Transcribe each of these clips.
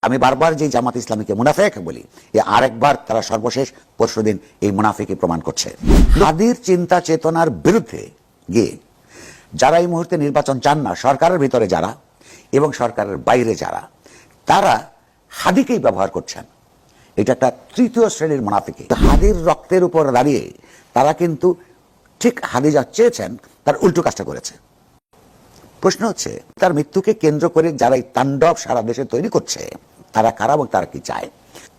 আমি বারবার যে জামাত ইসলামীকে মুনাফিক বলি, আরেকবার তারা সর্বশেষ পরশুদিন এই মুনাফিকই প্রমাণ করছে। হাদির চিন্তা চেতনার বিরুদ্ধে গিয়ে যারা এই মুহূর্তে নির্বাচন চান না, সরকারের ভিতরে যারা এবং সরকারের বাইরে যারা, তারা হাদিকেই ব্যবহার করছেন। এটা একটা তৃতীয় শ্রেণীর মুনাফিকি। হাদির রক্তের উপর দাঁড়িয়ে তারা কিন্তু ঠিক হাদি যা চেয়েছেন তার উল্টো কাজটা করেছে। প্রশ্ন হচ্ছে, তার মৃত্যুকে কেন্দ্র করে যারা এই তাণ্ডব সারা দেশে তৈরি করছে তারা কারা এবং তারা কি চায়?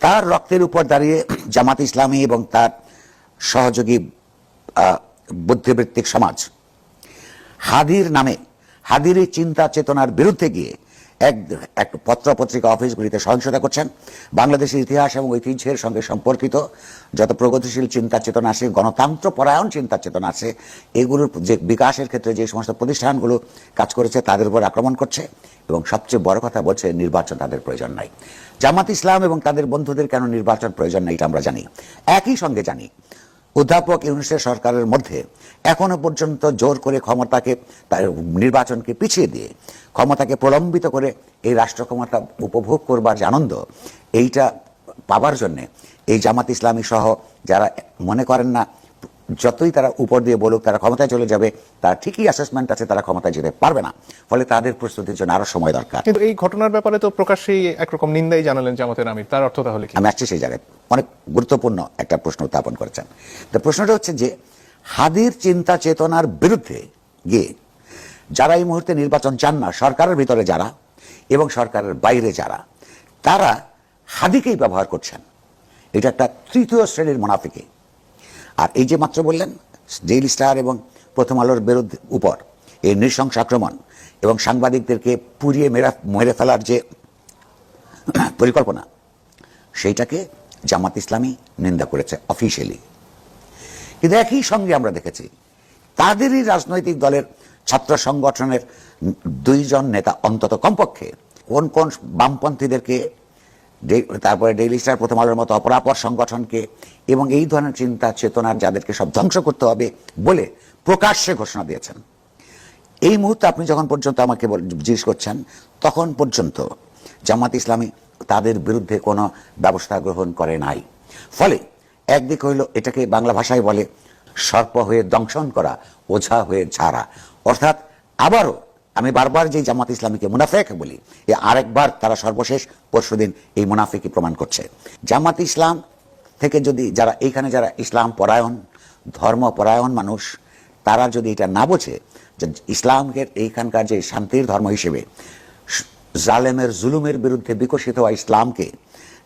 তার রক্তের উপর দাঁড়িয়ে জামাত ইসলামী এবং তার সহযোগী বুদ্ধিবৃত্তিক সমাজ হাদির নামে, হাদির এই চিন্তা চেতনার বিরুদ্ধে গিয়ে এক পত্র পত্রিকা অফিসগুলিতে সহিংসতা করছেন। বাংলাদেশের ইতিহাস এবং ঐতিহ্যের সঙ্গে সম্পর্কিত যত প্রগতিশীল চিন্তা চেতনা আছে, গণতন্ত্র পরায়ণ চিন্তা চেতনা আছে, এগুলোর যে বিকাশের ক্ষেত্রে যে সমস্ত প্রতিষ্ঠানগুলো কাজ করেছে তাদের উপর আক্রমণ করছে এবং সবচেয়ে বড় কথা বলছে নির্বাচন তাদের প্রয়োজন নাই। জামাত ইসলাম এবং তাদের বন্ধুদের কেন নির্বাচন প্রয়োজন নাই এটা আমরা জানি। একই সঙ্গে জানি অধ্যাপক ইউনূসের সরকারের মধ্যে এখনো পর্যন্ত জোর করে ক্ষমতাকে, নির্বাচনকে পিছিয়ে দিয়ে ক্ষমতাকে প্রলম্বিত করে এই রাষ্ট্র ক্ষমতা উপভোগ করবার যে আনন্দ, এইটা পাবার জন্যে এই জামাত ইসলামী সহ যারা মনে করেন না যতই তারা উপর দিয়ে বলুক তারা ক্ষমতায় চলে যাবে, তার ঠিকই অ্যাসেসমেন্ট আছে তারা ক্ষমতায় যেতে পারবে না, ফলে তাদের প্রস্তুতির জন্য আরো সময় দরকার। কিন্তু এই ঘটনার ব্যাপারে তো প্রকাশ্যেই একরকম নিন্দাই জানালেন জামাতের আমির, তার অর্থ তাহলে কি? আমি আসছি সেই জায়গায়, অনেক গুরুত্বপূর্ণ একটা প্রশ্ন উত্থাপন করেছেন। তো প্রশ্নটা হচ্ছে যে হাদির চিন্তা চেতনার বিরুদ্ধে গিয়ে যারা এই মুহূর্তে নির্বাচন চান না, সরকারের ভিতরে যারা এবং সরকারের বাইরে যারা, তারা হাদিকেই ব্যবহার করছেন। এটা একটা তৃতীয় শ্রেণীর মুনাফিকি। আর এই যে মাত্র বললেন ডেইলি স্টার এবং প্রথম আলোর বিরুদ্ধে উপর এই নৃশংস আক্রমণ এবং সাংবাদিকদেরকে পুড়িয়ে মেরে ফেলার যে পরিকল্পনা, সেইটাকে জামাত ইসলামী নিন্দা করেছে অফিসিয়ালি। কিন্তু একই সঙ্গে আমরা দেখেছি তাদেরই রাজনৈতিক দলের ছাত্র সংগঠনের দুইজন নেতা অন্তত কমপক্ষে কোন কোন বামপন্থীদেরকে, তারপরে ডেইলি স্টার, প্রথম আলোর মতো অপরাপর সংগঠনকে এবং এই ধরনের চিন্তা চেতনার যাদেরকে সব ধ্বংস করতে হবে বলে প্রকাশ্যে ঘোষণা দিয়েছেন। এই মুহূর্তে আপনি যখন পর্যন্ত আমাকে জিজ্ঞেস করছেন, তখন পর্যন্ত জামাত ইসলামী তাদের বিরুদ্ধে কোনো ব্যবস্থা গ্রহণ করে নাই। ফলে একদিক হইল এটাকে বাংলা ভাষায় বলে সর্প হয়ে দংশন করা, ওঝা হয়ে ঝাড়া। অর্থাৎ আবারও আমি বারবার যে জামাত ইসলামীকে মুনাফিক বলি, আরেকবার তারা সর্বশেষ পরশুদিন এই মুনাফিকই প্রমাণ করছে। জামাত ইসলাম থেকে যদি যারা এইখানে যারা ইসলাম পরায়ণ, ধর্ম পরায়ণ মানুষ, তারা যদি এটা না বোঝে যে ইসলামকে এইখানকার যে শান্তির ধর্ম হিসেবে জালেমের জুলুমের বিরুদ্ধে বিকশিত হওয়া ইসলামকে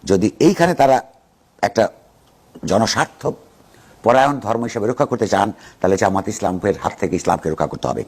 যদি এইখানে তারা একটা জনস্বার্থ পরায়ণ ধর্ম হিসেবে রক্ষা করতে চান, তাহলে জামাত ইসলামের হাত থেকে ইসলামকে রক্ষা করতে হবে।